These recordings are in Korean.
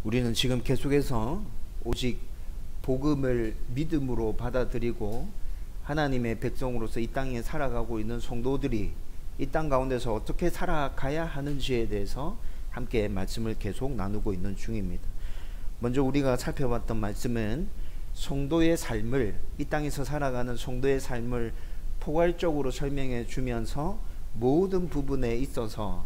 우리는 지금 계속해서 오직 복음을 믿음으로 받아들이고 하나님의 백성으로서 이 땅에 살아가고 있는 성도들이 이 땅 가운데서 어떻게 살아가야 하는지에 대해서 함께 말씀을 계속 나누고 있는 중입니다. 먼저 우리가 살펴봤던 말씀은 성도의 삶을, 이 땅에서 살아가는 성도의 삶을 포괄적으로 설명해 주면서 모든 부분에 있어서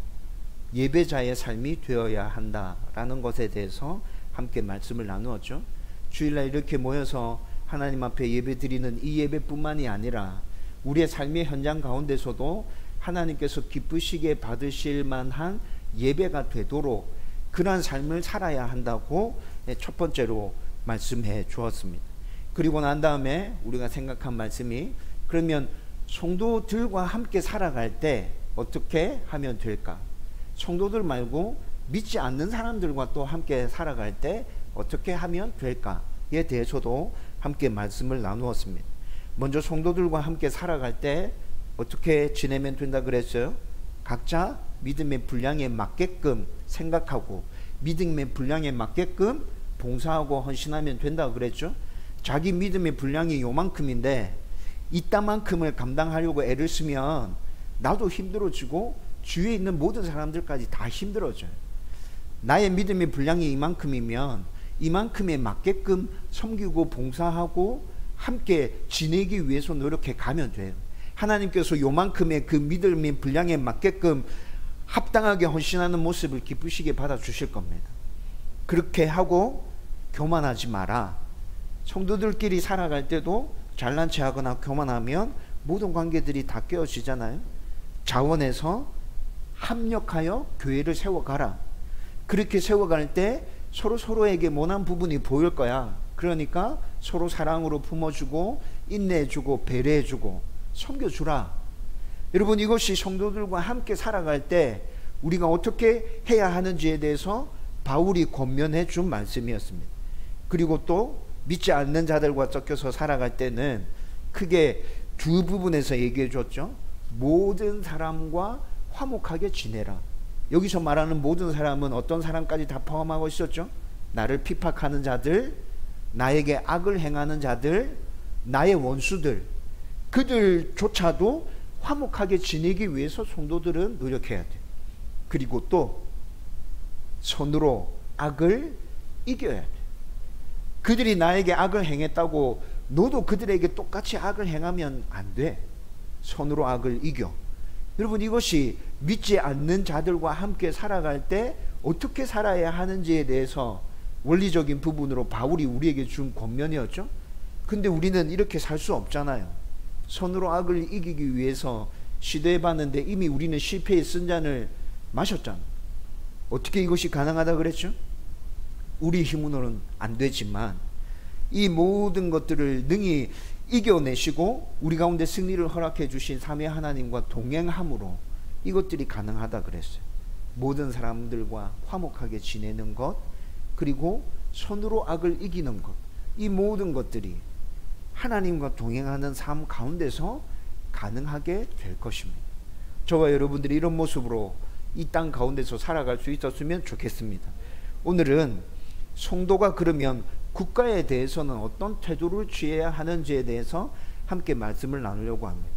예배자의 삶이 되어야 한다라는 것에 대해서 함께 말씀을 나누었죠. 주일날 이렇게 모여서 하나님 앞에 예배 드리는 이 예배뿐만이 아니라 우리의 삶의 현장 가운데서도 하나님께서 기쁘시게 받으실 만한 예배가 되도록 그러한 삶을 살아야 한다고 첫 번째로 말씀해 주었습니다. 그리고 난 다음에 우리가 생각한 말씀이, 그러면 성도들과 함께 살아갈 때 어떻게 하면 될까? 성도들 말고 믿지 않는 사람들과 또 함께 살아갈 때 어떻게 하면 될까에 대해서도 함께 말씀을 나누었습니다. 먼저 성도들과 함께 살아갈 때 어떻게 지내면 된다 그랬어요? 각자 믿음의 분량에 맞게끔 생각하고 믿음의 분량에 맞게끔 봉사하고 헌신하면 된다 그랬죠. 자기 믿음의 분량이 요만큼인데 이따만큼을 감당하려고 애를 쓰면 나도 힘들어지고 주위에 있는 모든 사람들까지 다 힘들어져요. 나의 믿음의 분량이 이만큼이면 이만큼에 맞게끔 섬기고 봉사하고 함께 지내기 위해서 노력해 가면 돼요. 하나님께서 요만큼의 그 믿음의 분량에 맞게끔 합당하게 헌신하는 모습을 기쁘시게 받아주실 겁니다. 그렇게 하고 교만하지 마라. 성도들끼리 살아갈 때도 잘난 체 하거나 교만하면 모든 관계들이 다 깨어지잖아요. 자원해서 합력하여 교회를 세워가라. 그렇게 세워갈 때 서로에게 모난 부분이 보일 거야. 그러니까 서로 사랑으로 품어주고 인내해주고 배려해주고 섬겨주라. 여러분, 이것이 성도들과 함께 살아갈 때 우리가 어떻게 해야 하는지에 대해서 바울이 권면해 준 말씀이었습니다. 그리고 또 믿지 않는 자들과 섞여서 살아갈 때는 크게 두 부분에서 얘기해 줬죠. 모든 사람과 화목하게 지내라. 여기서 말하는 모든 사람은 어떤 사람까지 다 포함하고 있었죠? 나를 핍박하는 자들, 나에게 악을 행하는 자들, 나의 원수들, 그들조차도 화목하게 지내기 위해서 성도들은 노력해야 돼. 그리고 또 선으로 악을 이겨야 돼. 그들이 나에게 악을 행했다고 너도 그들에게 똑같이 악을 행하면 안 돼. 선으로 악을 이겨. 여러분, 이것이 믿지 않는 자들과 함께 살아갈 때 어떻게 살아야 하는지에 대해서 원리적인 부분으로 바울이 우리에게 준 권면이었죠. 근데 우리는 이렇게 살 수 없잖아요. 선으로 악을 이기기 위해서 시도해 봤는데 이미 우리는 실패의 쓴잔을 마셨잖아. 어떻게 이것이 가능하다 그랬죠? 우리 힘으로는 안 되지만 이 모든 것들을 능히 이겨내시고 우리 가운데 승리를 허락해 주신 삼위 하나님과 동행함으로 이것들이 가능하다 그랬어요. 모든 사람들과 화목하게 지내는 것, 그리고 선으로 악을 이기는 것, 이 모든 것들이 하나님과 동행하는 삶 가운데서 가능하게 될 것입니다. 저와 여러분들이 이런 모습으로 이 땅 가운데서 살아갈 수 있었으면 좋겠습니다. 오늘은 성도가 그러면 국가에 대해서는 어떤 태도를 취해야 하는지에 대해서 함께 말씀을 나누려고 합니다.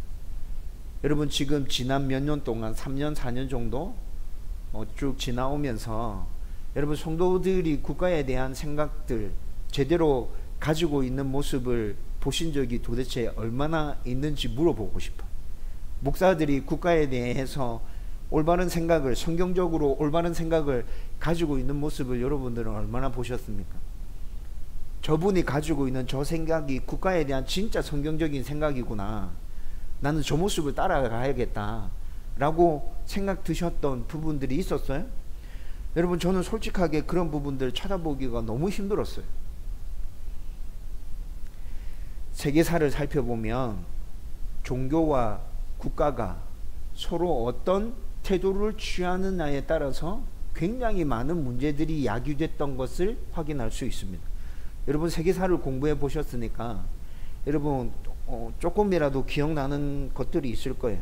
여러분, 지금 지난 몇 년 동안 3년 4년 정도 쭉 지나오면서 여러분, 성도들이 국가에 대한 생각들 제대로 가지고 있는 모습을 보신 적이 도대체 얼마나 있는지 물어보고 싶어요. 목사들이 국가에 대해서 올바른 생각을, 성경적으로 올바른 생각을 가지고 있는 모습을 여러분들은 얼마나 보셨습니까? 저분이 가지고 있는 저 생각이 국가에 대한 진짜 성경적인 생각이구나, 나는 저 모습을 따라가야겠다 라고 생각 드셨던 부분들이 있었어요? 여러분, 저는 솔직하게 그런 부분들 찾아보기가 너무 힘들었어요. 세계사를 살펴보면 종교와 국가가 서로 어떤 태도를 취하느냐에 따라서 굉장히 많은 문제들이 야기됐던 것을 확인할 수 있습니다. 여러분, 세계사를 공부해 보셨으니까 여러분 조금이라도 기억나는 것들이 있을 거예요.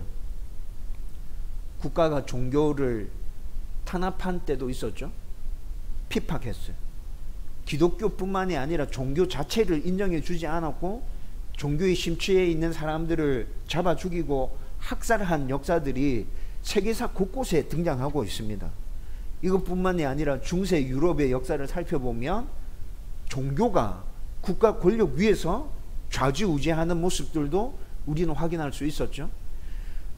국가가 종교를 탄압한 때도 있었죠. 핍박했어요. 기독교뿐만이 아니라 종교 자체를 인정해 주지 않았고 종교의 심취해 있는 사람들을 잡아 죽이고 학살한 역사들이 세계사 곳곳에 등장하고 있습니다. 이것뿐만이 아니라 중세 유럽의 역사를 살펴보면 종교가 국가 권력 위에서 좌지우지하는 모습들도 우리는 확인할 수 있었죠.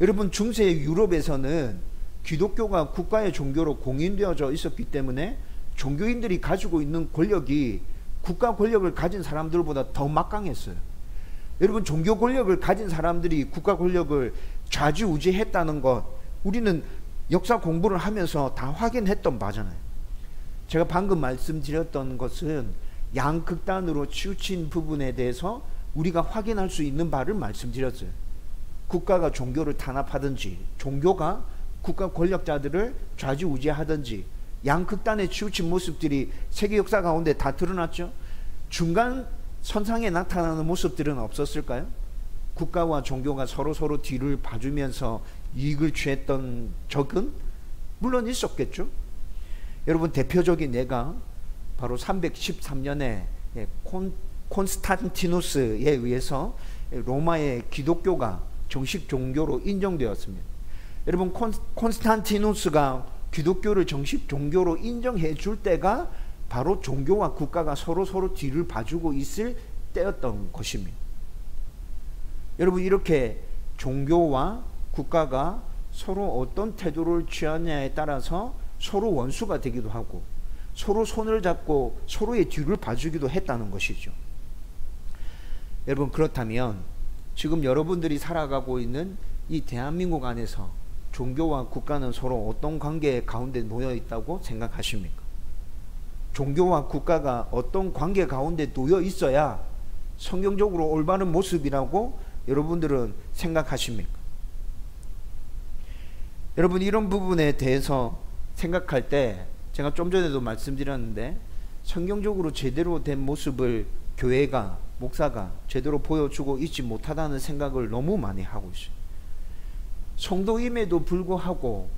여러분, 중세 유럽에서는 기독교가 국가의 종교로 공인되어져 있었기 때문에 종교인들이 가지고 있는 권력이 국가 권력을 가진 사람들보다 더 막강했어요. 여러분, 종교 권력을 가진 사람들이 국가 권력을 좌지우지했다는 것, 우리는 역사 공부를 하면서 다 확인했던 바잖아요. 제가 방금 말씀드렸던 것은 양극단으로 치우친 부분에 대해서 우리가 확인할 수 있는 바를 말씀드렸어요. 국가가 종교를 탄압하든지 종교가 국가 권력자들을 좌지우지하든지 양극단에 치우친 모습들이 세계 역사 가운데 다 드러났죠. 중간 선상에 나타나는 모습들은 없었을까요? 국가와 종교가 서로 뒤를 봐주면서 이익을 취했던 적은 물론 있었겠죠. 여러분, 대표적인 예가 바로 313년에 콘스탄티누스에 의해서 로마의 기독교가 정식 종교로 인정되었습니다. 여러분, 콘스탄티누스가 기독교를 정식 종교로 인정해 줄 때가 바로 종교와 국가가 서로 뒤를 봐주고 있을 때였던 것입니다. 여러분, 이렇게 종교와 국가가 서로 어떤 태도를 취하냐에 따라서 서로 원수가 되기도 하고 서로 손을 잡고 서로의 뒤를 봐주기도 했다는 것이죠. 여러분, 그렇다면 지금 여러분들이 살아가고 있는 이 대한민국 안에서 종교와 국가는 서로 어떤 관계 가운데 놓여 있다고 생각하십니까? 종교와 국가가 어떤 관계 가운데 놓여 있어야 성경적으로 올바른 모습이라고 여러분들은 생각하십니까? 여러분, 이런 부분에 대해서 생각할 때 제가 좀 전에도 말씀드렸는데 성경적으로 제대로 된 모습을 교회가, 목사가 제대로 보여주고 있지 못하다는 생각을 너무 많이 하고 있어요. 성도임에도 불구하고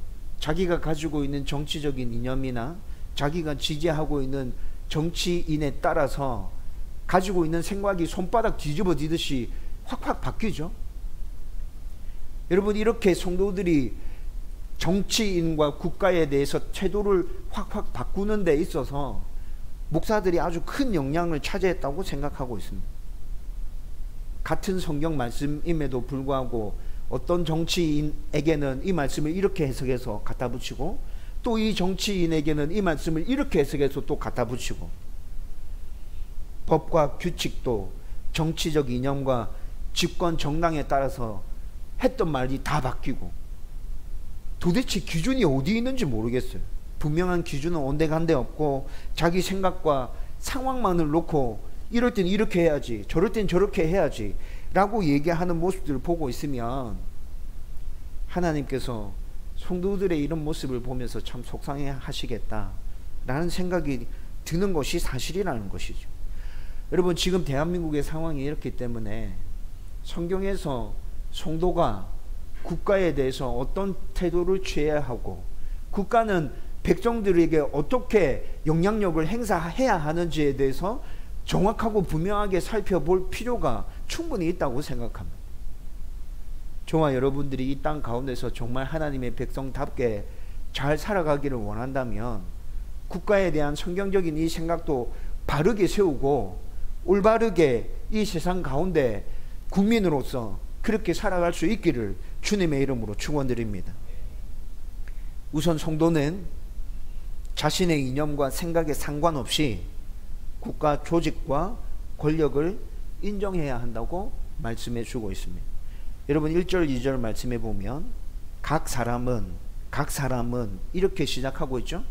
자기가 가지고 있는 정치적인 이념이나 자기가 지지하고 있는 정치인에 따라서 가지고 있는 생각이 손바닥 뒤집어지듯이 확확 바뀌죠. 여러분, 이렇게 성도들이 정치인과 국가에 대해서 태도를 확확 바꾸는 데 있어서 목사들이 아주 큰 영향을 차지했다고 생각하고 있습니다. 같은 성경 말씀임에도 불구하고 어떤 정치인에게는 이 말씀을 이렇게 해석해서 갖다 붙이고 또 이 정치인에게는 이 말씀을 이렇게 해석해서 또 갖다 붙이고, 법과 규칙도 정치적 이념과 집권 정당에 따라서 했던 말이 다 바뀌고 도대체 기준이 어디 있는지 모르겠어요. 분명한 기준은 온데간데 없고 자기 생각과 상황만을 놓고 이럴 땐 이렇게 해야지 저럴 땐 저렇게 해야지 라고 얘기하는 모습들을 보고 있으면 하나님께서 성도들의 이런 모습을 보면서 참 속상해 하시겠다 라는 생각이 드는 것이 사실이라는 것이죠. 여러분, 지금 대한민국의 상황이 이렇기 때문에 성경에서 성도가 국가에 대해서 어떤 태도를 취해야 하고 국가는 백성들에게 어떻게 영향력을 행사해야 하는지에 대해서 정확하고 분명하게 살펴볼 필요가 충분히 있다고 생각합니다. 저와 여러분들이 이 땅 가운데서 정말 하나님의 백성답게 잘 살아가기를 원한다면 국가에 대한 성경적인 이 생각도 바르게 세우고 올바르게 이 세상 가운데 국민으로서 그렇게 살아갈 수 있기를 주님의 이름으로 축원드립니다. 우선 성도는 자신의 이념과 생각에 상관없이 국가 조직과 권력을 인정해야 한다고 말씀해 주고 있습니다. 여러분, 1절 2절 말씀해 보면 각 사람은 이렇게 시작하고 있죠.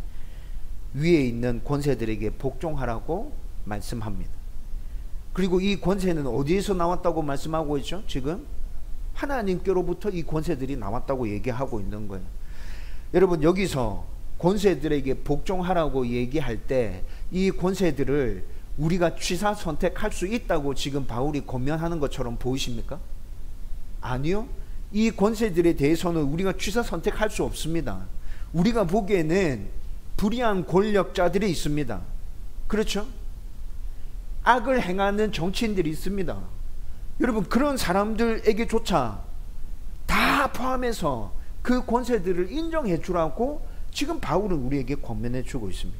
위에 있는 권세들에게 복종하라고 말씀합니다. 그리고 이 권세는 어디에서 나왔다고 말씀하고 있죠? 지금 하나님께로부터 이 권세들이 나왔다고 얘기하고 있는 거예요. 여러분, 여기서 권세들에게 복종하라고 얘기할 때 이 권세들을 우리가 취사 선택할 수 있다고 지금 바울이 권면하는 것처럼 보이십니까? 아니요. 이 권세들에 대해서는 우리가 취사 선택할 수 없습니다. 우리가 보기에는 불의한 권력자들이 있습니다. 그렇죠? 악을 행하는 정치인들이 있습니다. 여러분, 그런 사람들에게조차 다 포함해서 그 권세들을 인정해 주라고 지금 바울은 우리에게 권면해 주고 있습니다.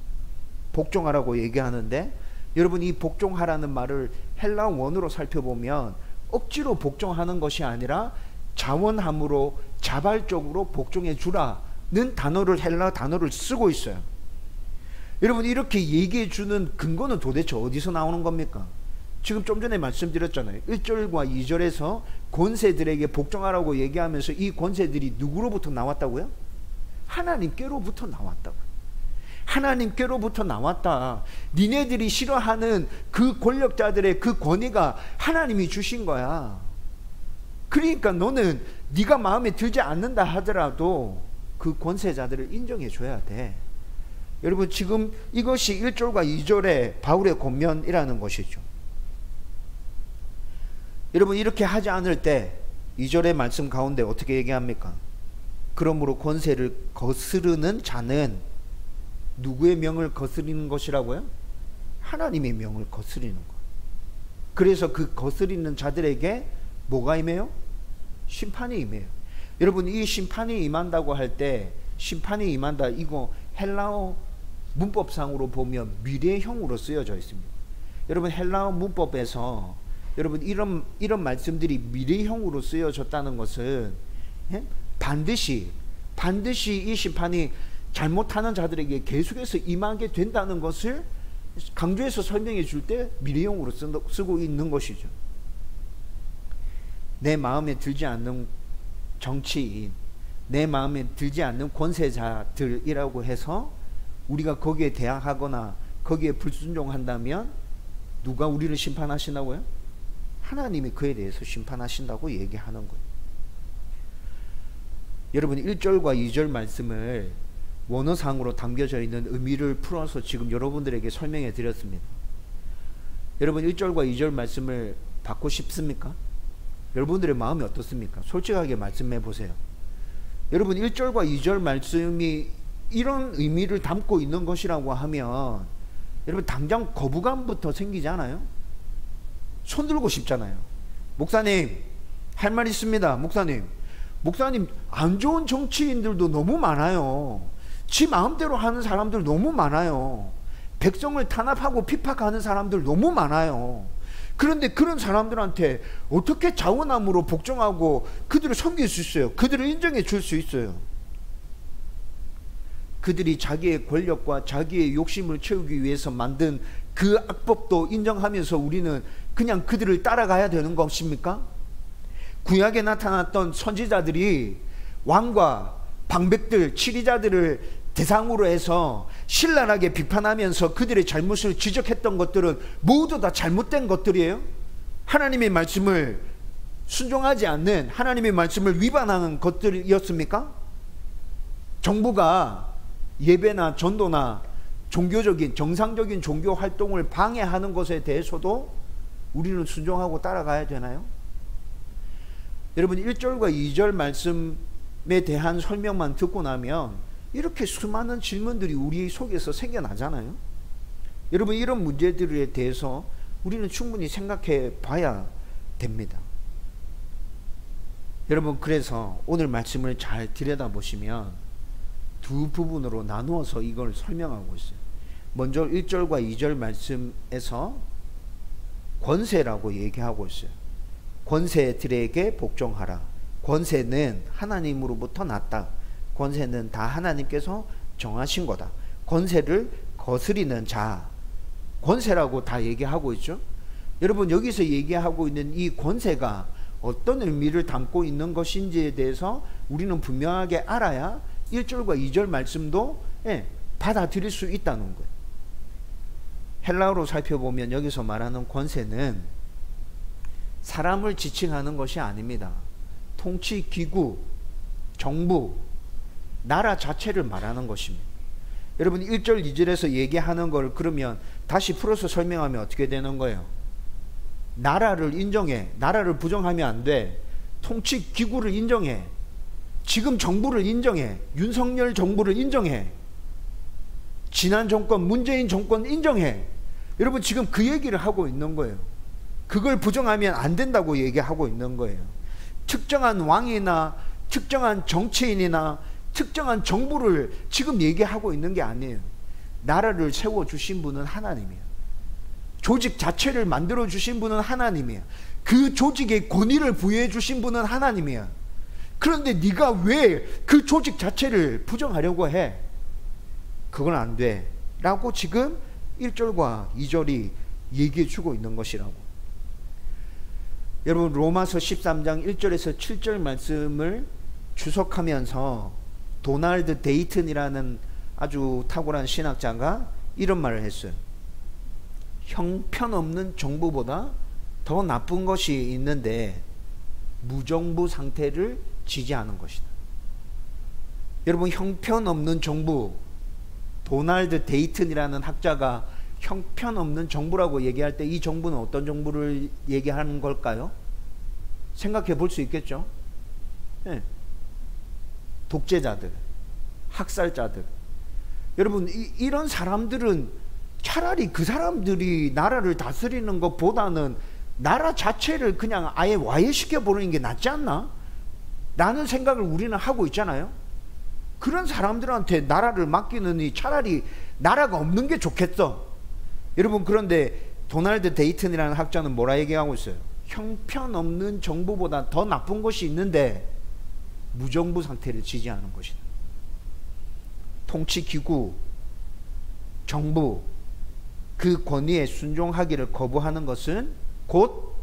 복종하라고 얘기하는데, 여러분, 이 복종하라는 말을 헬라 원어로 살펴보면 억지로 복종하는 것이 아니라 자원함으로 자발적으로 복종해 주라는 단어를, 헬라 단어를 쓰고 있어요. 여러분, 이렇게 얘기해 주는 근거는 도대체 어디서 나오는 겁니까? 지금 좀 전에 말씀드렸잖아요. 1절과 2절에서 권세들에게 복종하라고 얘기하면서 이 권세들이 누구로부터 나왔다고요? 하나님께로부터 나왔다고. 하나님께로부터 나왔다. 니네들이 싫어하는 그 권력자들의 그 권위가 하나님이 주신 거야. 그러니까 너는 네가 마음에 들지 않는다 하더라도 그 권세자들을 인정해 줘야 돼. 여러분, 지금 이것이 1절과 2절의 바울의 권면이라는 것이죠. 여러분, 이렇게 하지 않을 때 2절의 말씀 가운데 어떻게 얘기합니까? 그러므로 권세를 거스르는 자는 누구의 명을 거스리는 것이라고요? 하나님의 명을 거스리는 것. 그래서 그 거스리는 자들에게 뭐가 임해요? 심판이 임해요. 여러분, 이 심판이 임한다고 할 때, 심판이 임한다, 이거 헬라어 문법상으로 보면 미래형으로 쓰여져 있습니다. 여러분, 헬라어 문법에서 여러분 이런 말씀들이 미래형으로 쓰여졌다는 것은 반드시 이 심판이 잘못하는 자들에게 계속해서 임하게 된다는 것을 강조해서 설명해 줄 때 미래형으로 쓰고 있는 것이죠. 내 마음에 들지 않는 정치인, 내 마음에 들지 않는 권세자들이라고 해서 우리가 거기에 대항하거나 거기에 불순종한다면 누가 우리를 심판하신다고요? 하나님이 그에 대해서 심판하신다고 얘기하는 거예요. 여러분, 1절과 2절 말씀을 원어상으로 담겨져 있는 의미를 풀어서 지금 여러분들에게 설명해 드렸습니다. 여러분, 1절과 2절 말씀을 받고 싶습니까? 여러분들의 마음이 어떻습니까? 솔직하게 말씀해 보세요. 여러분, 1절과 2절 말씀이 이런 의미를 담고 있는 것이라고 하면 여러분, 당장 거부감부터 생기지 않아요? 손 들고 싶잖아요. 목사님, 할 말 있습니다. 목사님, 안 좋은 정치인들도 너무 많아요. 지 마음대로 하는 사람들 너무 많아요. 백성을 탄압하고 핍박하는 사람들 너무 많아요. 그런데 그런 사람들한테 어떻게 자원함으로 복종하고 그들을 섬길 수 있어요? 그들을 인정해 줄 수 있어요? 그들이 자기의 권력과 자기의 욕심을 채우기 위해서 만든 그 악법도 인정하면서 우리는 그냥 그들을 따라가야 되는 것입니까? 구약에 나타났던 선지자들이 왕과 방백들, 치리자들을 대상으로 해서 신랄하게 비판하면서 그들의 잘못을 지적했던 것들은 모두 다 잘못된 것들이에요. 하나님의 말씀을 순종하지 않는, 하나님의 말씀을 위반하는 것들이었습니까? 정부가 예배나 전도나 종교적인, 정상적인 종교 활동을 방해하는 것에 대해서도 우리는 순종하고 따라가야 되나요? 여러분, 1절과 2절 말씀에 대한 설명만 듣고 나면 이렇게 수많은 질문들이 우리 속에서 생겨나잖아요. 여러분, 이런 문제들에 대해서 우리는 충분히 생각해 봐야 됩니다. 여러분, 그래서 오늘 말씀을 잘 들여다보시면 두 부분으로 나누어서 이걸 설명하고 있어요. 먼저 1절과 2절 말씀에서 권세라고 얘기하고 있어요. 권세들에게 복종하라. 권세는 하나님으로부터 났다. 권세는 다 하나님께서 정하신 거다. 권세를 거스리는 자, 권세라고 다 얘기하고 있죠. 여러분, 여기서 얘기하고 있는 이 권세가 어떤 의미를 담고 있는 것인지에 대해서 우리는 분명하게 알아야 1절과 2절 말씀도 받아들일 수 있다는 거예요. 헬라어로 살펴보면 여기서 말하는 권세는 사람을 지칭하는 것이 아닙니다. 통치 기구, 정부, 나라 자체를 말하는 것입니다. 여러분, 1절 2절에서 얘기하는 걸 그러면 다시 풀어서 설명하면 어떻게 되는 거예요? 나라를 인정해. 나라를 부정하면 안 돼. 통치 기구를 인정해. 지금 정부를 인정해. 윤석열 정부를 인정해. 지난 정권 문재인 정권 인정해. 여러분 지금 그 얘기를 하고 있는 거예요. 그걸 부정하면 안 된다고 얘기하고 있는 거예요. 특정한 왕이나 특정한 정치인이나 특정한 정부를 지금 얘기하고 있는 게 아니에요. 나라를 세워주신 분은 하나님이에요. 조직 자체를 만들어주신 분은 하나님이에요. 그 조직의 권위를 부여해 주신 분은 하나님이에요. 그런데 네가 왜 그 조직 자체를 부정하려고 해? 그건 안 돼 라고 지금 1절과 2절이 얘기해 주고 있는 것이라고. 여러분 로마서 13장 1절에서 7절 말씀을 주석하면서 도널드 데이튼이라는 아주 탁월한 신학자가 이런 말을 했어요. 형편없는 정부보다 더 나쁜 것이 있는데 무정부 상태를 지지하는 것이다. 여러분 형편없는 정부, 도널드 데이튼이라는 학자가 형편없는 정부라고 얘기할 때 이 정부는 어떤 정부를 얘기하는 걸까요? 생각해 볼 수 있겠죠? 네. 독재자들, 학살자들. 여러분 이런 사람들은 차라리 그 사람들이 나라를 다스리는 것보다는 나라 자체를 그냥 아예 와해시켜 버리는 게 낫지 않나? 라는 생각을 우리는 하고 있잖아요. 그런 사람들한테 나라를 맡기느니 차라리 나라가 없는 게 좋겠어. 여러분 그런데 도널드 데이튼이라는 학자는 뭐라 얘기하고 있어요? 형편없는 정부보다 더 나쁜 것이 있는데 무정부 상태를 지지하는 것이다. 통치기구, 정부, 그 권위에 순종하기를 거부하는 것은 곧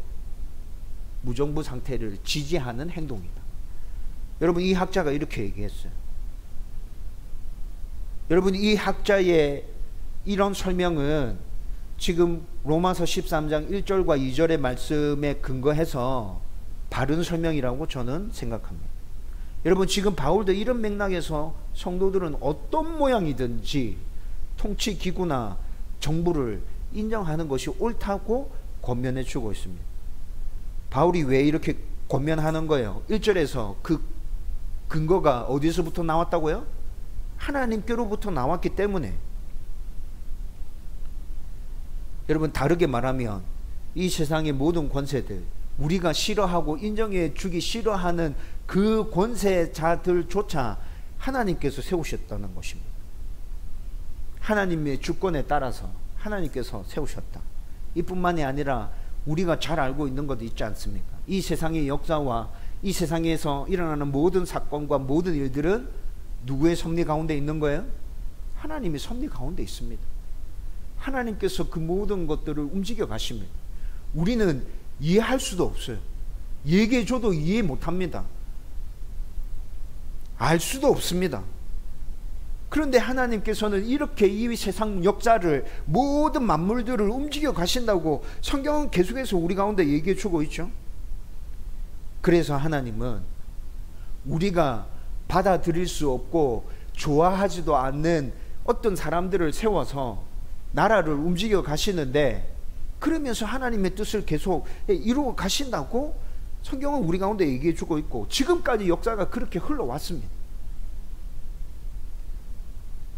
무정부 상태를 지지하는 행동이다. 여러분 이 학자가 이렇게 얘기했어요. 여러분 이 학자의 이런 설명은 지금 로마서 13장 1절과 2절의 말씀에 근거해서 바른 설명이라고 저는 생각합니다. 여러분 지금 바울도 이런 맥락에서 성도들은 어떤 모양이든지 통치기구나 정부를 인정하는 것이 옳다고 권면해 주고 있습니다. 바울이 왜 이렇게 권면하는 거예요? 1절에서 그 근거가 어디서부터 나왔다고요? 하나님께로부터 나왔기 때문에. 여러분 다르게 말하면 이 세상의 모든 권세들, 우리가 싫어하고 인정해 주기 싫어하는 그 권세자들조차 하나님께서 세우셨다는 것입니다. 하나님의 주권에 따라서 하나님께서 세우셨다. 이뿐만이 아니라 우리가 잘 알고 있는 것도 있지 않습니까? 이 세상의 역사와 이 세상에서 일어나는 모든 사건과 모든 일들은 누구의 섭리 가운데 있는 거예요? 하나님의 섭리 가운데 있습니다. 하나님께서 그 모든 것들을 움직여 가십니다. 우리는 이해할 수도 없어요. 얘기해 줘도 이해 못합니다. 알 수도 없습니다. 그런데 하나님께서는 이렇게 이 세상 역사를 모든 만물들을 움직여 가신다고 성경은 계속해서 우리 가운데 얘기해 주고 있죠. 그래서 하나님은 우리가 받아들일 수 없고 좋아하지도 않는 어떤 사람들을 세워서 나라를 움직여 가시는데, 그러면서 하나님의 뜻을 계속 이루어 가신다고 성경은 우리 가운데 얘기해 주고 있고 지금까지 역사가 그렇게 흘러왔습니다.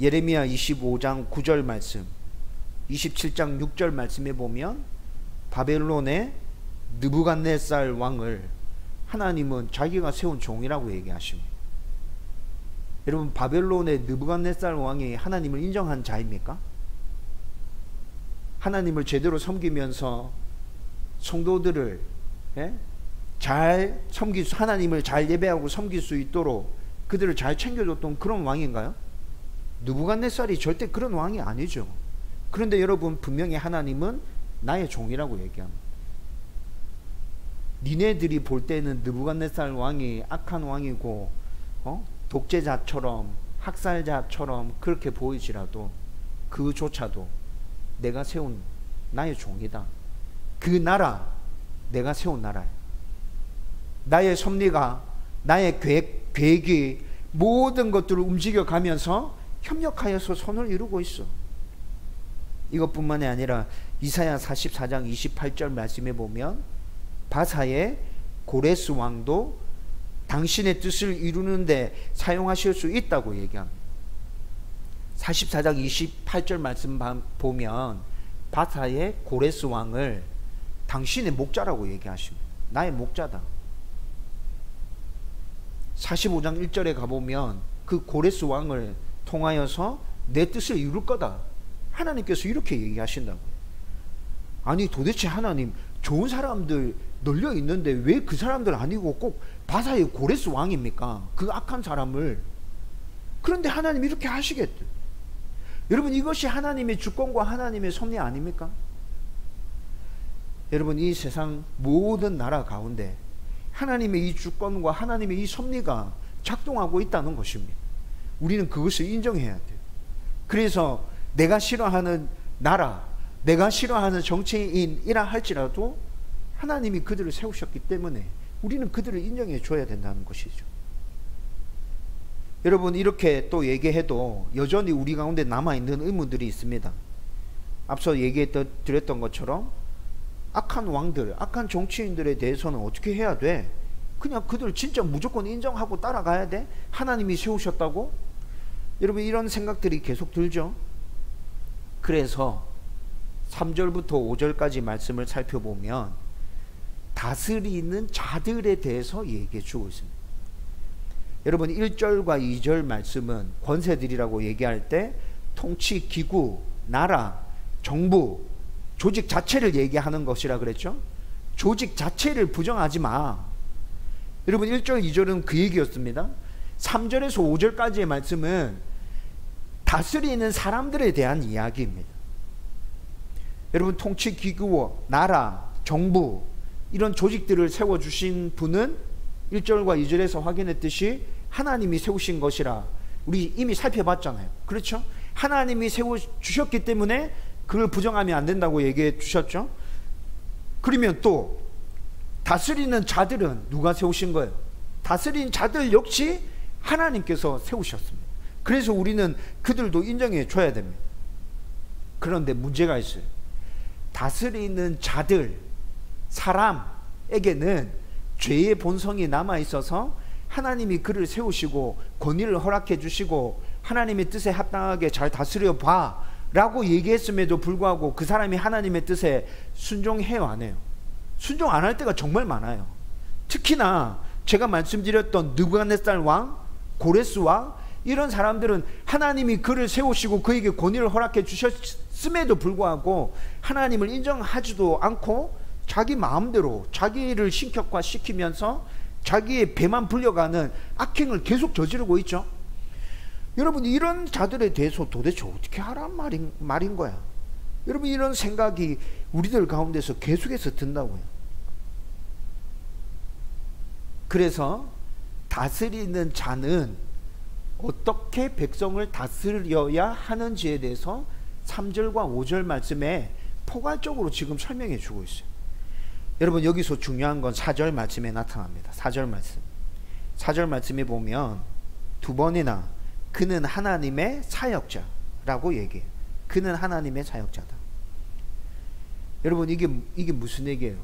예레미야 25장 9절 말씀, 27장 6절 말씀에 보면 바벨론의 느부갓네살 왕을 하나님은 자기가 세운 종이라고 얘기하십니다. 여러분 바벨론의 느부갓네살 왕이 하나님을 인정한 자입니까? 하나님을 제대로 섬기면서 성도들을 잘 섬길 수, 하나님을 잘 예배하고 섬길 수 있도록 그들을 잘 챙겨줬던 그런 왕인가요? 느부갓네살이 절대 그런 왕이 아니죠. 그런데 여러분 분명히 하나님은 나의 종이라고 얘기합니다. 니네들이 볼 때는 느부갓네살 왕이 악한 왕이고 독재자처럼 학살자처럼 그렇게 보이지라도 그조차도 내가 세운 나의 종이다. 그 나라 내가 세운 나라야. 나의 섭리가, 나의 계획이 모든 것들을 움직여가면서 협력하여서 선을 이루고 있어. 이것뿐만이 아니라 이사야 44장 28절 말씀에 보면 바사의 고레스 왕도 당신의 뜻을 이루는데 사용하실 수 있다고 얘기합니다. 44장 28절 말씀 보면 바사의 고레스 왕을 당신의 목자라고 얘기하십니다. 나의 목자다. 45장 1절에 가보면 그 고레스 왕을 통하여서 내 뜻을 이룰 거다. 하나님께서 이렇게 얘기하신다고요. 아니 도대체 하나님, 좋은 사람들 널려 있는데 왜 그 사람들 아니고 꼭 바사의 고레스 왕입니까? 그 악한 사람을. 그런데 하나님 이렇게 하시겠대. 여러분, 이것이 하나님의 주권과 하나님의 섭리 아닙니까? 여러분, 이 세상 모든 나라 가운데 하나님의 이 주권과 하나님의 이 섭리가 작동하고 있다는 것입니다. 우리는 그것을 인정해야 돼요. 그래서 내가 싫어하는 나라, 내가 싫어하는 정치인이라 할지라도 하나님이 그들을 세우셨기 때문에 우리는 그들을 인정해 줘야 된다는 것이죠. 여러분, 이렇게 또 얘기해도 여전히 우리 가운데 남아있는 의문들이 있습니다. 앞서 얘기해 드렸던 것처럼 악한 왕들, 악한 정치인들에 대해서는 어떻게 해야 돼? 그냥 그들 진짜 무조건 인정하고 따라가야 돼? 하나님이 세우셨다고? 여러분, 이런 생각들이 계속 들죠. 그래서 3절부터 5절까지 말씀을 살펴보면 다스리는 자들에 대해서 얘기해 주고 있습니다. 여러분, 1절과 2절 말씀은 권세들이라고 얘기할 때 통치 기구, 나라, 정부, 조직 자체를 얘기하는 것이라 그랬죠. 조직 자체를 부정하지 마. 여러분, 1절, 2절은 그 얘기였습니다. 3절에서 5절까지의 말씀은 다스리는 사람들에 대한 이야기입니다. 여러분, 통치 기구, 나라, 정부, 이런 조직들을 세워주신 분은 1절과 2절에서 확인했듯이 하나님이 세우신 것이라 우리 이미 살펴봤잖아요. 그렇죠? 하나님이 세워주셨기 때문에 그걸 부정하면 안 된다고 얘기해 주셨죠. 그러면 또 다스리는 자들은 누가 세우신 거예요? 다스리는 자들 역시 하나님께서 세우셨습니다. 그래서 우리는 그들도 인정해 줘야 됩니다. 그런데 문제가 있어요. 다스리는 자들, 사람에게는 죄의 본성이 남아 있어서 하나님이 그를 세우시고 권위를 허락해 주시고 하나님의 뜻에 합당하게 잘 다스려 봐 라고 얘기했음에도 불구하고 그 사람이 하나님의 뜻에 순종해요, 안 해요? 순종 안 할 때가 정말 많아요. 특히나 제가 말씀드렸던 느부갓네살 왕, 고레스 왕, 이런 사람들은 하나님이 그를 세우시고 그에게 권위를 허락해 주셨음에도 불구하고 하나님을 인정하지도 않고 자기 마음대로 자기를 신격화시키면서 자기의 배만 불려가는 악행을 계속 저지르고 있죠. 여러분, 이런 자들에 대해서 도대체 어떻게 하란 말인 거야. 여러분, 이런 생각이 우리들 가운데서 계속해서 든다고요. 그래서 다스리는 자는 어떻게 백성을 다스려야 하는지에 대해서 3절과 5절 말씀에 포괄적으로 지금 설명해 주고 있어요. 여러분, 여기서 중요한 건 4절 말씀에 나타납니다. 4절 말씀. 4절 말씀에 보면 두 번이나 그는 하나님의 사역자라고 얘기해요. 그는 하나님의 사역자다. 여러분, 이게 무슨 얘기예요?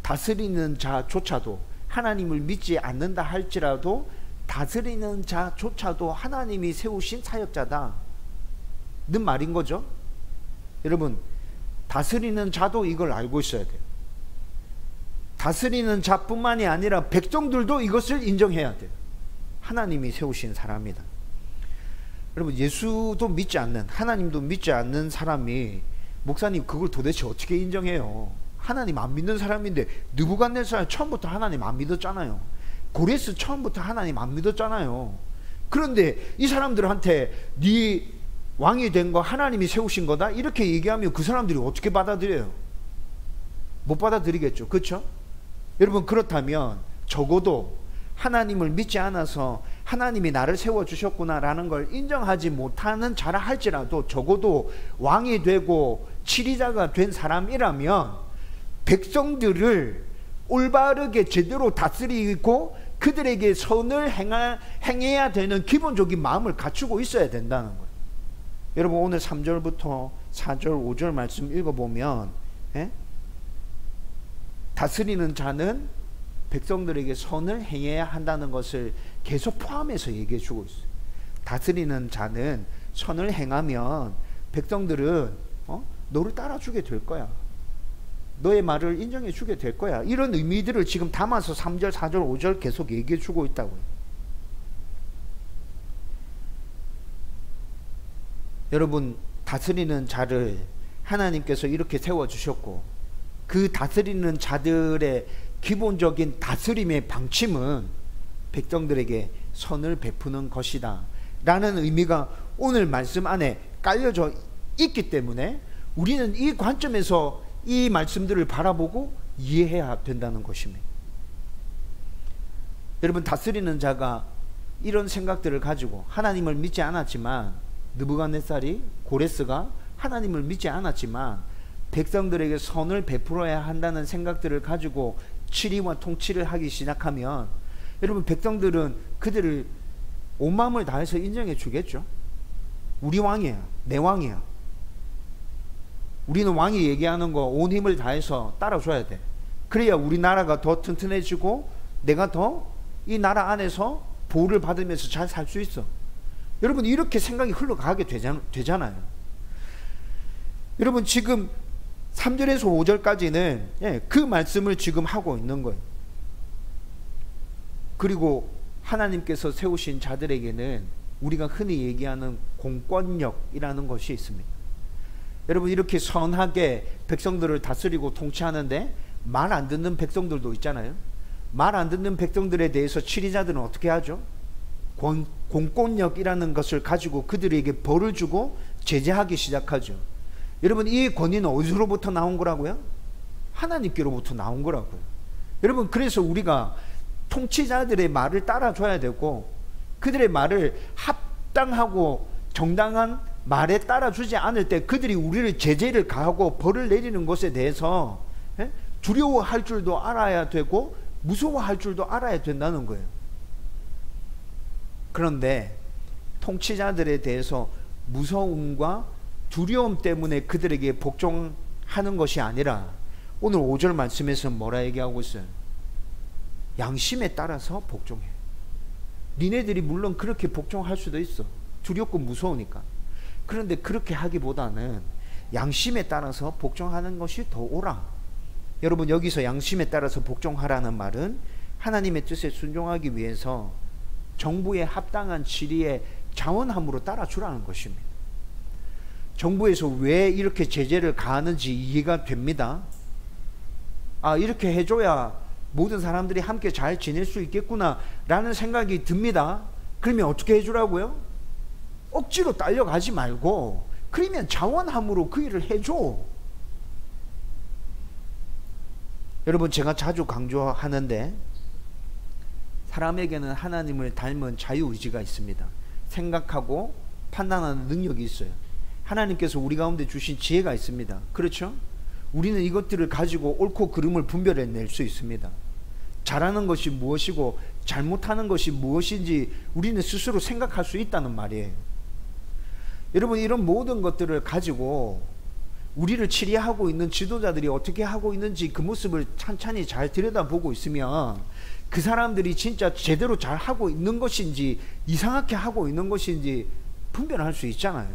다스리는 자조차도 하나님을 믿지 않는다 할지라도 다스리는 자조차도 하나님이 세우신 사역자다 는 말인 거죠. 여러분, 다스리는 자도 이걸 알고 있어야 돼요. 다스리는 자뿐만이 아니라 백성들도 이것을 인정해야 돼요. 하나님이 세우신 사람이다. 여러분, 예수도 믿지 않는, 하나님도 믿지 않는 사람이 목사님 그걸 도대체 어떻게 인정해요? 하나님 안 믿는 사람인데 느부갓네살 처음부터 하나님 안 믿었잖아요. 고레스 처음부터 하나님 안 믿었잖아요. 그런데 이 사람들한테 네 왕이 된 거 하나님이 세우신 거다 이렇게 얘기하면 그 사람들이 어떻게 받아들여요? 못 받아들이겠죠. 그렇죠? 여러분, 그렇다면 적어도 하나님을 믿지 않아서 하나님이 나를 세워주셨구나 라는 걸 인정하지 못하는 자라 할지라도 적어도 왕이 되고 치리자가 된 사람이라면 백성들을 올바르게 제대로 다스리고 그들에게 선을 행해야 되는 기본적인 마음을 갖추고 있어야 된다는 거예요. 여러분, 오늘 3절부터 4절 5절 말씀 읽어보면 다스리는 자는 백성들에게 선을 행해야 한다는 것을 계속 포함해서 얘기해 주고 있어요. 다스리는 자는 선을 행하면 백성들은 너를 따라주게 될 거야. 너의 말을 인정해 주게 될 거야. 이런 의미들을 지금 담아서 3절, 4절, 5절 계속 얘기해 주고 있다고요. 여러분, 다스리는 자를 하나님께서 이렇게 세워주셨고, 그 다스리는 자들의 기본적인 다스림의 방침은 백성들에게 선을 베푸는 것이다 라는 의미가 오늘 말씀 안에 깔려져 있기 때문에 우리는 이 관점에서 이 말씀들을 바라보고 이해해야 된다는 것입니다. 여러분, 다스리는 자가 이런 생각들을 가지고 하나님을 믿지 않았지만, 느부갓네살이, 고레스가 하나님을 믿지 않았지만 백성들에게 선을 베풀어야 한다는 생각들을 가지고 치리와 통치를 하기 시작하면, 여러분, 백성들은 그들을 온 마음을 다해서 인정해 주겠죠. 우리 왕이야, 내 왕이야. 우리는 왕이 얘기하는 거 온 힘을 다해서 따라줘야 돼. 그래야 우리 나라가 더 튼튼해지고 내가 더 이 나라 안에서 보호를 받으면서 잘 살 수 있어. 여러분, 이렇게 생각이 흘러가게 되잖아요. 여러분, 지금 3절에서 5절까지는 그 말씀을 지금 하고 있는 거예요. 그리고 하나님께서 세우신 자들에게는 우리가 흔히 얘기하는 공권력이라는 것이 있습니다. 여러분, 이렇게 선하게 백성들을 다스리고 통치하는데 말 안 듣는 백성들도 있잖아요. 말 안 듣는 백성들에 대해서 치리자들은 어떻게 하죠? 공권력이라는 것을 가지고 그들에게 벌을 주고 제재하기 시작하죠. 여러분, 이 권위는 어디로부터 나온 거라고요? 하나님께로부터 나온 거라고요. 여러분, 그래서 우리가 통치자들의 말을 따라줘야 되고, 그들의 말을 합당하고 정당한 말에 따라주지 않을 때 그들이 우리를 제재를 가하고 벌을 내리는 것에 대해서 두려워할 줄도 알아야 되고 무서워할 줄도 알아야 된다는 거예요. 그런데 통치자들에 대해서 무서움과 두려움 때문에 그들에게 복종하는 것이 아니라, 오늘 5절 말씀에서 뭐라 얘기하고 있어요? 양심에 따라서 복종해. 니네들이 물론 그렇게 복종할 수도 있어. 두렵고 무서우니까. 그런데 그렇게 하기보다는 양심에 따라서 복종하는 것이 더 옳아. 여러분, 여기서 양심에 따라서 복종하라는 말은 하나님의 뜻에 순종하기 위해서 정부의 합당한 지리에 자원함으로 따라주라는 것입니다. 정부에서 왜 이렇게 제재를 가하는지 이해가 됩니다. 아, 이렇게 해줘야 모든 사람들이 함께 잘 지낼 수 있겠구나 라는 생각이 듭니다. 그러면 어떻게 해주라고요? 억지로 딸려가지 말고, 그러면 자원함으로 그 일을 해줘. 여러분, 제가 자주 강조하는데, 사람에게는 하나님을 닮은 자유의지가 있습니다. 생각하고 판단하는 능력이 있어요. 하나님께서 우리 가운데 주신 지혜가 있습니다. 그렇죠? 우리는 이것들을 가지고 옳고 그름을 분별해낼 수 있습니다. 잘하는 것이 무엇이고 잘못하는 것이 무엇인지 우리는 스스로 생각할 수 있다는 말이에요. 여러분, 이런 모든 것들을 가지고 우리를 치리하고 있는 지도자들이 어떻게 하고 있는지 그 모습을 찬찬히 잘 들여다보고 있으면 그 사람들이 진짜 제대로 잘 하고 있는 것인지 이상하게 하고 있는 것인지 분별할 수 있잖아요.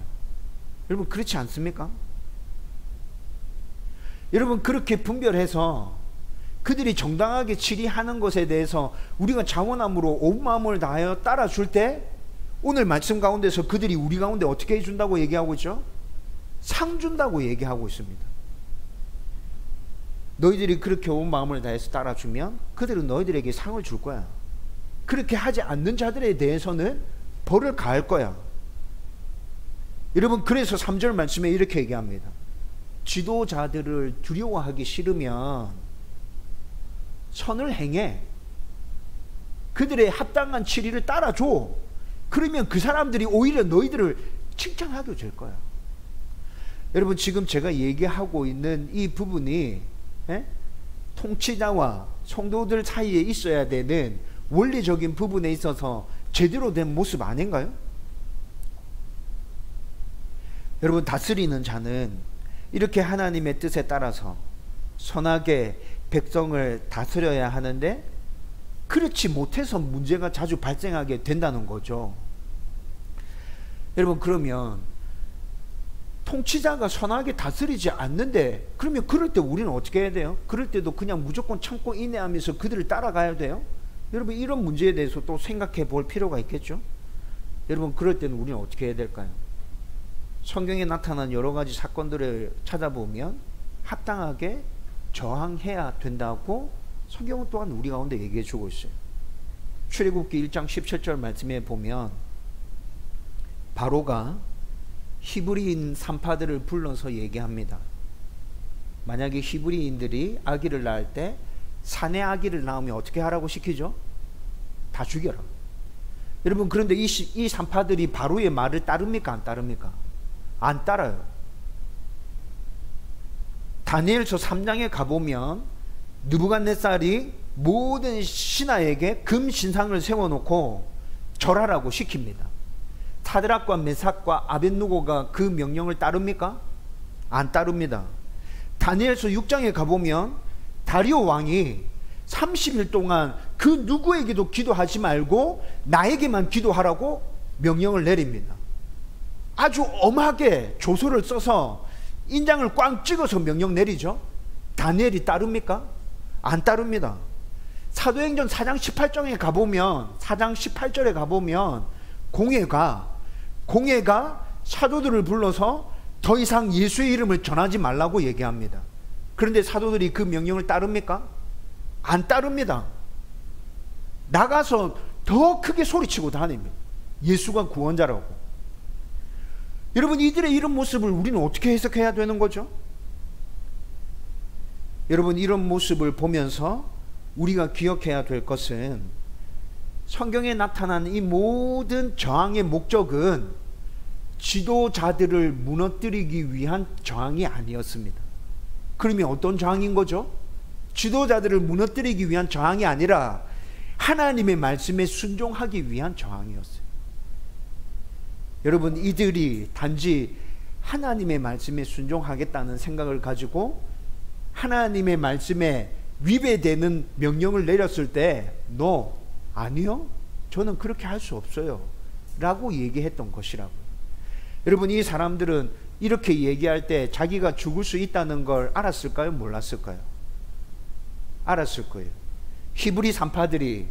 여러분, 그렇지 않습니까? 여러분, 그렇게 분별해서 그들이 정당하게 치리하는 것에 대해서 우리가 자원함으로 온 마음을 다하여 따라줄 때, 오늘 말씀 가운데서 그들이 우리 가운데 어떻게 해준다고 얘기하고 있죠? 상 준다고 얘기하고 있습니다. 너희들이 그렇게 온 마음을 다해서 따라주면 그들은 너희들에게 상을 줄 거야. 그렇게 하지 않는 자들에 대해서는 벌을 가할 거야. 여러분, 그래서 3절 말씀에 이렇게 얘기합니다. 지도자들을 두려워하기 싫으면 선을 행해. 그들의 합당한 치리를 따라줘. 그러면 그 사람들이 오히려 너희들을 칭찬하게 될 거야. 여러분, 지금 제가 얘기하고 있는 이 부분이 통치자와 성도들 사이에 있어야 되는 원리적인 부분에 있어서 제대로 된 모습 아닌가요? 여러분, 다스리는 자는 이렇게 하나님의 뜻에 따라서 선하게 백성을 다스려야 하는데, 그렇지 못해서 문제가 자주 발생하게 된다는 거죠. 여러분, 그러면 통치자가 선하게 다스리지 않는데, 그러면 그럴 때 우리는 어떻게 해야 돼요? 그럴 때도 그냥 무조건 참고 인내하면서 그들을 따라가야 돼요? 여러분, 이런 문제에 대해서 또 생각해 볼 필요가 있겠죠? 여러분, 그럴 때는 우리는 어떻게 해야 될까요? 성경에 나타난 여러 가지 사건들을 찾아보면 합당하게 저항해야 된다고 성경은 또한 우리 가운데 얘기해 주고 있어요. 출애굽기 1장 17절 말씀에 보면 바로가 히브리인 산파들을 불러서 얘기합니다. 만약에 히브리인들이 아기를 낳을 때 사내 아기를 낳으면 어떻게 하라고 시키죠? 다 죽여라. 여러분, 그런데 이 산파들이 바로의 말을 따릅니까? 안 따릅니까? 안 따라요. 다니엘서 3장에 가보면 느부갓네살이 모든 신하에게 금 신상을 세워놓고 절하라고 시킵니다. 사드락과 메삭과 아벳느고가 그 명령을 따릅니까? 안 따릅니다. 다니엘서 6장에 가보면 다리오 왕이 30일 동안 그 누구에게도 기도하지 말고 나에게만 기도하라고 명령을 내립니다. 아주 엄하게 조서를 써서 인장을 꽝 찍어서 명령 내리죠. 다니엘이 따릅니까? 안 따릅니다. 사도행전 4장 18절에 가보면 4장 18절에 가보면 공회가 사도들을 불러서 더 이상 예수의 이름을 전하지 말라고 얘기합니다. 그런데 사도들이 그 명령을 따릅니까? 안 따릅니다. 나가서 더 크게 소리치고 다닙니다. 예수가 구원자라고. 여러분, 이들의 이런 모습을 우리는 어떻게 해석해야 되는 거죠? 여러분, 이런 모습을 보면서 우리가 기억해야 될 것은 성경에 나타난 이 모든 저항의 목적은 지도자들을 무너뜨리기 위한 저항이 아니었습니다. 그러면 어떤 저항인 거죠? 지도자들을 무너뜨리기 위한 저항이 아니라 하나님의 말씀에 순종하기 위한 저항이었어요. 여러분, 이들이 단지 하나님의 말씀에 순종하겠다는 생각을 가지고 하나님의 말씀에 위배되는 명령을 내렸을 때 "No, 아니요, 저는 그렇게 할 수 없어요 라고 얘기했던 것이라고. 여러분, 이 사람들은 이렇게 얘기할 때 자기가 죽을 수 있다는 걸 알았을까요? 몰랐을까요? 알았을 거예요. 히브리 산파들이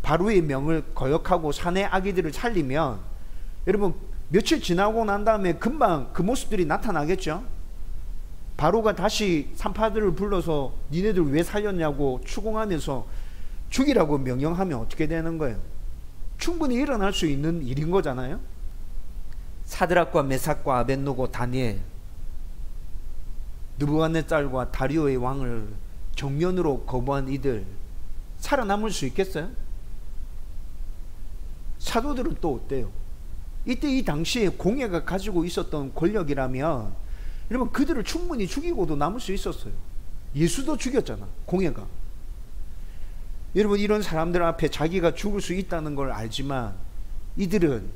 바로의 명을 거역하고 사내 아기들을 살리면 여러분, 며칠 지나고 난 다음에 금방 그 모습들이 나타나겠죠. 바로가 다시 산파들을 불러서 니네들 왜 살렸냐고 추궁하면서 죽이라고 명령하면 어떻게 되는 거예요? 충분히 일어날 수 있는 일인 거잖아요. 사드락과 메삭과 아벳느고, 다니엘, 느부갓네살과 다리오의 왕을 정면으로 거부한 이들 살아남을 수 있겠어요? 사도들은 또 어때요? 이때 이 당시에 공회가 가지고 있었던 권력이라면 여러분, 그들을 충분히 죽이고도 남을 수 있었어요. 예수도 죽였잖아, 공회가. 여러분, 이런 사람들 앞에 자기가 죽을 수 있다는 걸 알지만 이들은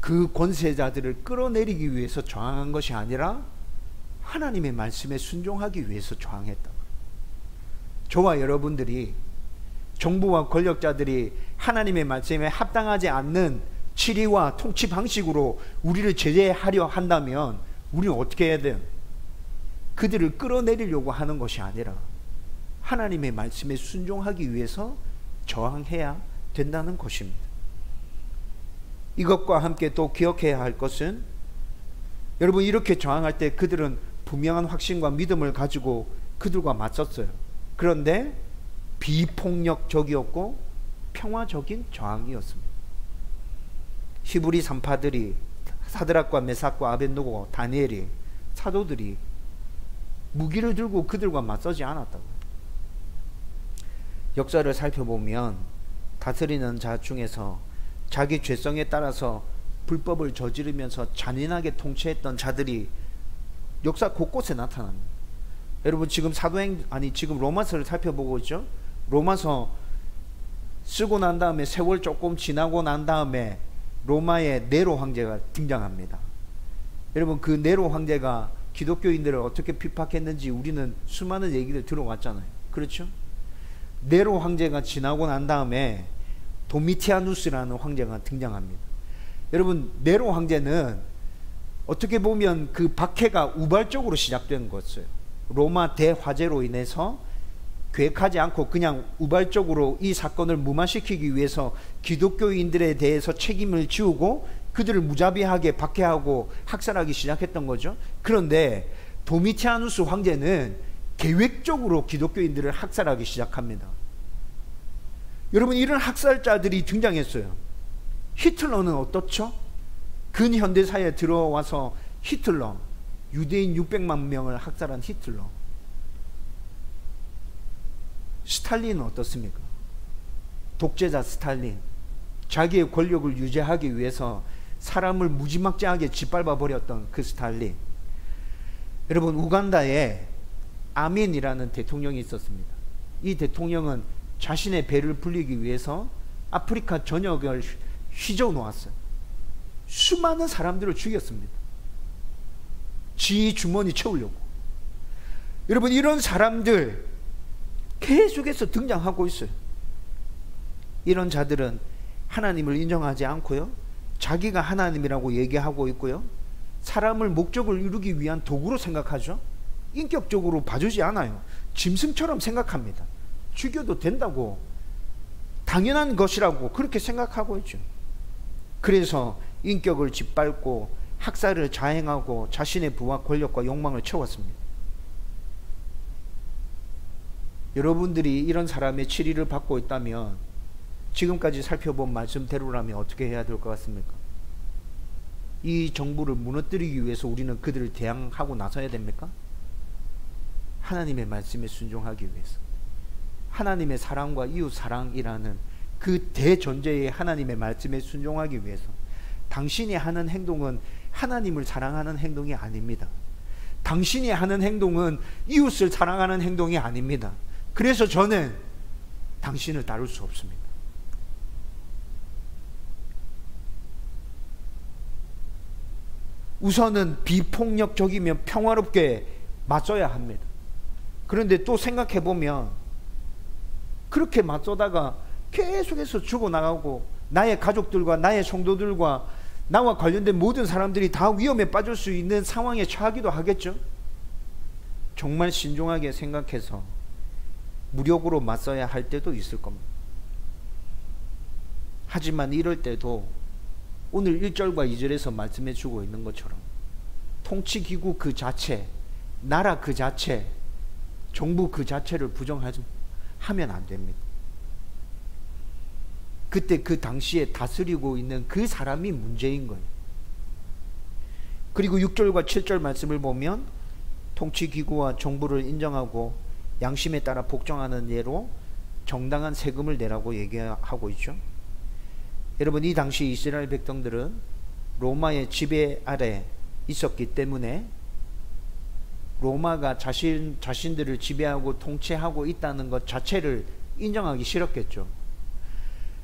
그 권세자들을 끌어내리기 위해서 저항한 것이 아니라 하나님의 말씀에 순종하기 위해서 저항했다. 저와 여러분들이, 정부와 권력자들이 하나님의 말씀에 합당하지 않는 치리와 통치 방식으로 우리를 제재하려 한다면 우리는 어떻게 해야 돼요? 그들을 끌어내리려고 하는 것이 아니라 하나님의 말씀에 순종하기 위해서 저항해야 된다는 것입니다. 이것과 함께 또 기억해야 할 것은 여러분, 이렇게 저항할 때 그들은 분명한 확신과 믿음을 가지고 그들과 맞섰어요. 그런데 비폭력적이었고 평화적인 저항이었습니다. 히브리 산파들이, 사드락과 메삭과 아벳느고, 다니엘이, 사도들이 무기를 들고 그들과 맞서지 않았다고. 역사를 살펴보면 다스리는 자 중에서 자기 죄성에 따라서 불법을 저지르면서 잔인하게 통치했던 자들이 역사 곳곳에 나타납니다. 여러분, 지금 지금 로마서를 살펴보고 있죠. 로마서 쓰고 난 다음에 세월 조금 지나고 난 다음에 로마의 네로 황제가 등장합니다. 여러분, 그 네로 황제가 기독교인들을 어떻게 핍박했는지 우리는 수많은 얘기를 들어왔잖아요. 그렇죠? 네로 황제가 지나고 난 다음에 도미티아누스라는 황제가 등장합니다. 여러분, 네로 황제는 어떻게 보면 그 박해가 우발적으로 시작된 거였어요. 로마 대화재로 인해서 계획하지 않고 그냥 우발적으로 이 사건을 무마시키기 위해서 기독교인들에 대해서 책임을 지우고 그들을 무자비하게 박해하고 학살하기 시작했던 거죠. 그런데 도미티아누스 황제는 계획적으로 기독교인들을 학살하기 시작합니다. 여러분, 이런 학살자들이 등장했어요. 히틀러는 어떻죠? 근현대사에 들어와서 히틀러, 유대인 600만 명을 학살한 히틀러. 스탈린은 어떻습니까? 독재자 스탈린, 자기의 권력을 유지하기 위해서 사람을 무지막지하게 짓밟아 버렸던 그 스탈린. 여러분, 우간다에 아민이라는 대통령이 있었습니다. 이 대통령은 자신의 배를 불리기 위해서 아프리카 전역을 휘저어 놓았어요. 수많은 사람들을 죽였습니다. 지 주머니 채우려고. 여러분, 이런 사람들 계속해서 등장하고 있어요. 이런 자들은 하나님을 인정하지 않고요, 자기가 하나님이라고 얘기하고 있고요, 사람을 목적을 이루기 위한 도구로 생각하죠. 인격적으로 봐주지 않아요. 짐승처럼 생각합니다. 죽여도 된다고, 당연한 것이라고 그렇게 생각하고 있죠. 그래서 인격을 짓밟고 학살을 자행하고 자신의 부와 권력과 욕망을 채웠습니다. 여러분들이 이런 사람의 치리를 받고 있다면, 지금까지 살펴본 말씀대로라면 어떻게 해야 될 것 같습니까? 이 정부를 무너뜨리기 위해서 우리는 그들을 대항하고 나서야 됩니까? 하나님의 말씀에 순종하기 위해서, 하나님의 사랑과 이웃 사랑이라는 그 대전제의 하나님의 말씀에 순종하기 위해서, 당신이 하는 행동은 하나님을 사랑하는 행동이 아닙니다. 당신이 하는 행동은 이웃을 사랑하는 행동이 아닙니다. 그래서 저는 당신을 다룰 수 없습니다. 우선은 비폭력적이며 평화롭게 맞서야 합니다. 그런데 또 생각해보면 그렇게 맞서다가 계속해서 죽어나가고 나의 가족들과 나의 성도들과 나와 관련된 모든 사람들이 다 위험에 빠질 수 있는 상황에 처하기도 하겠죠. 정말 신중하게 생각해서 무력으로 맞서야 할 때도 있을 겁니다. 하지만 이럴 때도 오늘 1절과 2절에서 말씀해 주고 있는 것처럼 통치기구 그 자체, 나라 그 자체, 정부 그 자체를 부정하면 안 됩니다. 그때 그 당시에 다스리고 있는 그 사람이 문제인 거예요. 그리고 6절과 7절 말씀을 보면 통치기구와 정부를 인정하고 양심에 따라 복종하는 예로 정당한 세금을 내라고 얘기하고 있죠. 여러분, 이 당시 이스라엘 백성들은 로마의 지배 아래 있었기 때문에 로마가 자신들을 지배하고 통치하고 있다는 것 자체를 인정하기 싫었겠죠.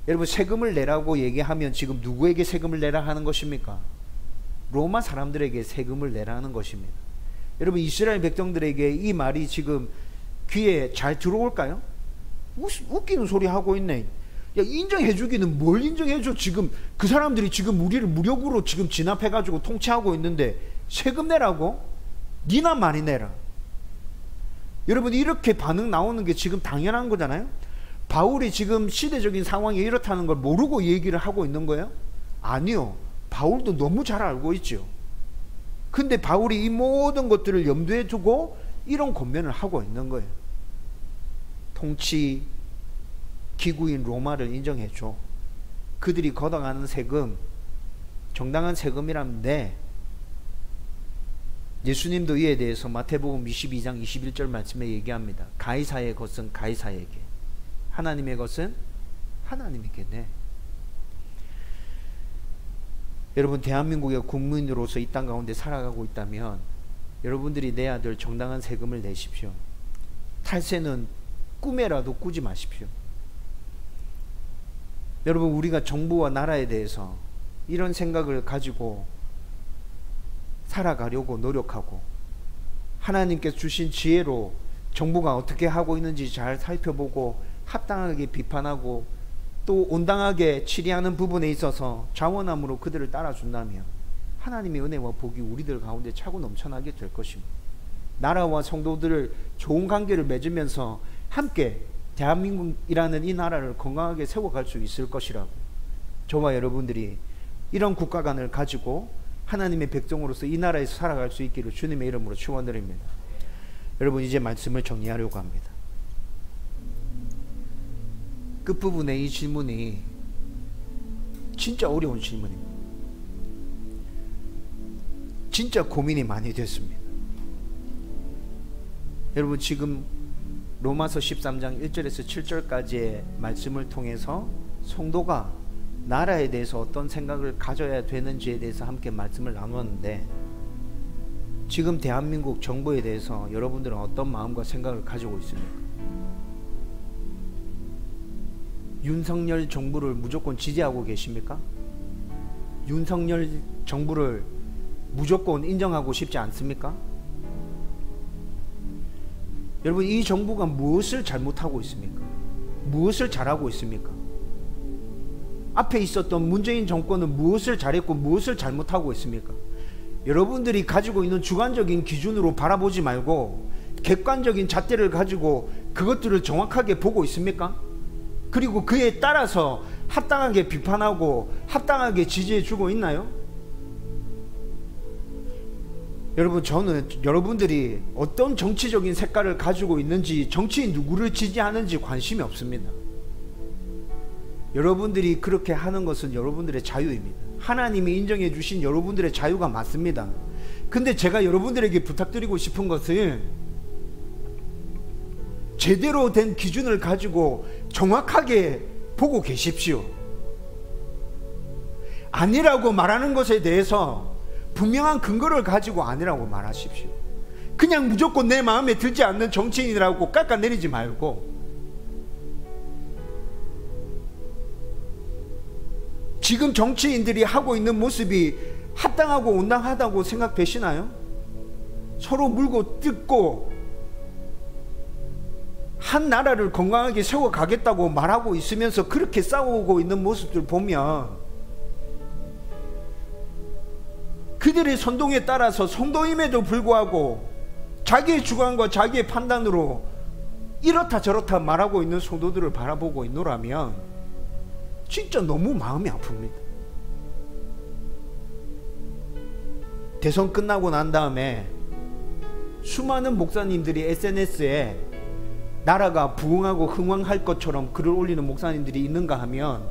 여러분, 세금을 내라고 얘기하면 지금 누구에게 세금을 내라 하는 것입니까? 로마 사람들에게 세금을 내라는 것입니다. 여러분, 이스라엘 백성들에게 이 말이 지금 귀에 잘 들어올까요? 웃기는 소리 하고 있네. 야, 인정해주기는 뭘 인정해줘? 지금 그 사람들이 지금 우리를 무력으로 지금 진압해가지고 통치하고 있는데 세금 내라고? 니나 많이 내라. 여러분, 이렇게 반응 나오는 게 지금 당연한 거잖아요. 바울이 지금 시대적인 상황이 이렇다는 걸 모르고 얘기를 하고 있는 거예요? 아니요. 바울도 너무 잘 알고 있죠. 근데 바울이 이 모든 것들을 염두에 두고 이런 권면을 하고 있는 거예요. 통치 기구인 로마를 인정해줘. 그들이 걷어가는 세금, 정당한 세금이라면 내. 예수님도 이에 대해서 마태복음 22장 21절 말씀에 얘기합니다. 가이사의 것은 가이사에게, 하나님의 것은 하나님에게 내. 여러분, 대한민국의 국민으로서 이 땅 가운데 살아가고 있다면 여러분들이 내야 될 정당한 세금을 내십시오. 탈세는 꿈에라도 꾸지 마십시오. 여러분, 우리가 정부와 나라에 대해서 이런 생각을 가지고 살아가려고 노력하고 하나님께서 주신 지혜로 정부가 어떻게 하고 있는지 잘 살펴보고 합당하게 비판하고 또 온당하게 치리하는 부분에 있어서 자원함으로 그들을 따라준다면 하나님의 은혜와 복이 우리들 가운데 차고 넘쳐나게 될 것입니다. 나라와 성도들을 좋은 관계를 맺으면서 함께 대한민국이라는 이 나라를 건강하게 세워갈 수 있을 것이라고, 저와 여러분들이 이런 국가관을 가지고 하나님의 백성으로서 이 나라에서 살아갈 수 있기를 주님의 이름으로 축원드립니다. 여러분, 이제 말씀을 정리하려고 합니다. 끝부분에 이 질문이 진짜 어려운 질문입니다. 진짜 고민이 많이 됐습니다. 여러분, 지금 로마서 13장 1절에서 7절까지의 말씀을 통해서 성도가 나라에 대해서 어떤 생각을 가져야 되는지에 대해서 함께 말씀을 나누었는데, 지금 대한민국 정부에 대해서 여러분들은 어떤 마음과 생각을 가지고 있습니까? 윤석열 정부를 무조건 지지하고 계십니까? 윤석열 정부를 무조건 인정하고 싶지 않습니까? 여러분, 이 정부가 무엇을 잘못하고 있습니까? 무엇을 잘하고 있습니까? 앞에 있었던 문재인 정권은 무엇을 잘했고 무엇을 잘못하고 있습니까? 여러분들이 가지고 있는 주관적인 기준으로 바라보지 말고 객관적인 잣대를 가지고 그것들을 정확하게 보고 있습니까? 그리고 그에 따라서 합당하게 비판하고 합당하게 지지해 주고 있나요? 여러분, 저는 여러분들이 어떤 정치적인 색깔을 가지고 있는지, 정치인 누구를 지지하는지 관심이 없습니다. 여러분들이 그렇게 하는 것은 여러분들의 자유입니다. 하나님이 인정해 주신 여러분들의 자유가 맞습니다. 근데 제가 여러분들에게 부탁드리고 싶은 것은 제대로 된 기준을 가지고 정확하게 보고 계십시오. 아니라고 말하는 것에 대해서 분명한 근거를 가지고 아니라고 말하십시오. 그냥 무조건 내 마음에 들지 않는 정치인이라고 깎아내리지 말고, 지금 정치인들이 하고 있는 모습이 합당하고 온당하다고 생각되시나요? 서로 물고 뜯고 한 나라를 건강하게 세워가겠다고 말하고 있으면서 그렇게 싸우고 있는 모습들 보면 그들의 선동에 따라서 성도임에도 불구하고 자기의 주관과 자기의 판단으로 이렇다 저렇다 말하고 있는 성도들을 바라보고 있노라면 진짜 너무 마음이 아픕니다. 대선 끝나고 난 다음에 수많은 목사님들이 SNS에 나라가 부흥하고 흥왕할 것처럼 글을 올리는 목사님들이 있는가 하면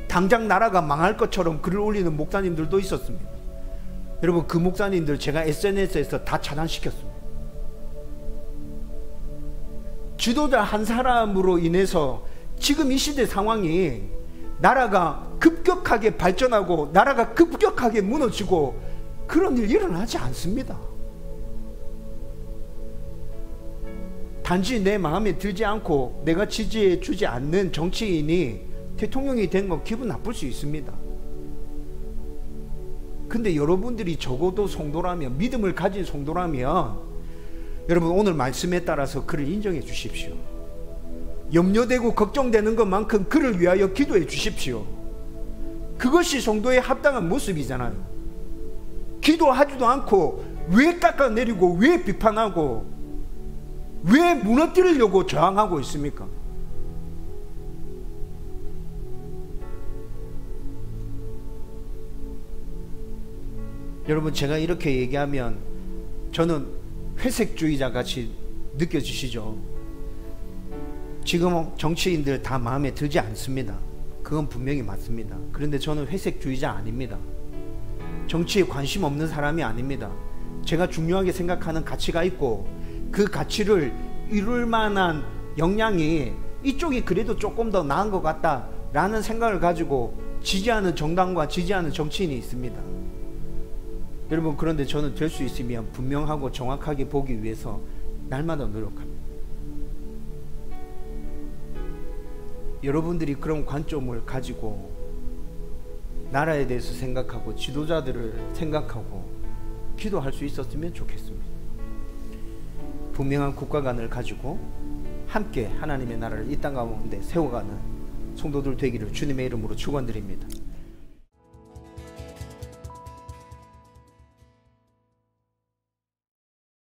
당장 나라가 망할 것처럼 글을 올리는 목사님들도 있었습니다. 여러분, 그 목사님들 제가 SNS에서 다 차단시켰습니다. 지도자 한 사람으로 인해서 지금 이 시대 상황이 나라가 급격하게 발전하고 나라가 급격하게 무너지고 그런 일 일어나지 않습니다. 단지 내 마음에 들지 않고 내가 지지해 주지 않는 정치인이 대통령이 된 건 기분 나쁠 수 있습니다. 근데 여러분들이 적어도 성도라면, 믿음을 가진 성도라면 여러분, 오늘 말씀에 따라서 그를 인정해 주십시오. 염려되고 걱정되는 것만큼 그를 위하여 기도해 주십시오. 그것이 성도의 합당한 모습이잖아요. 기도하지도 않고 왜 깎아내리고 왜 비판하고 왜 무너뜨리려고 저항하고 있습니까? 여러분, 제가 이렇게 얘기하면 저는 회색주의자 같이 느껴지시죠? 지금 정치인들 다 마음에 들지 않습니다. 그건 분명히 맞습니다. 그런데 저는 회색주의자 아닙니다. 정치에 관심 없는 사람이 아닙니다. 제가 중요하게 생각하는 가치가 있고 그 가치를 이룰 만한 역량이 이쪽이 그래도 조금 더 나은 것 같다 라는 생각을 가지고 지지하는 정당과 지지하는 정치인이 있습니다. 여러분, 그런데 저는 될 수 있으면 분명하고 정확하게 보기 위해서 날마다 노력합니다. 여러분들이 그런 관점을 가지고 나라에 대해서 생각하고 지도자들을 생각하고 기도할 수 있었으면 좋겠습니다. 분명한 국가관을 가지고 함께 하나님의 나라를 이 땅 가운데 세워가는 성도들 되기를 주님의 이름으로 축원드립니다.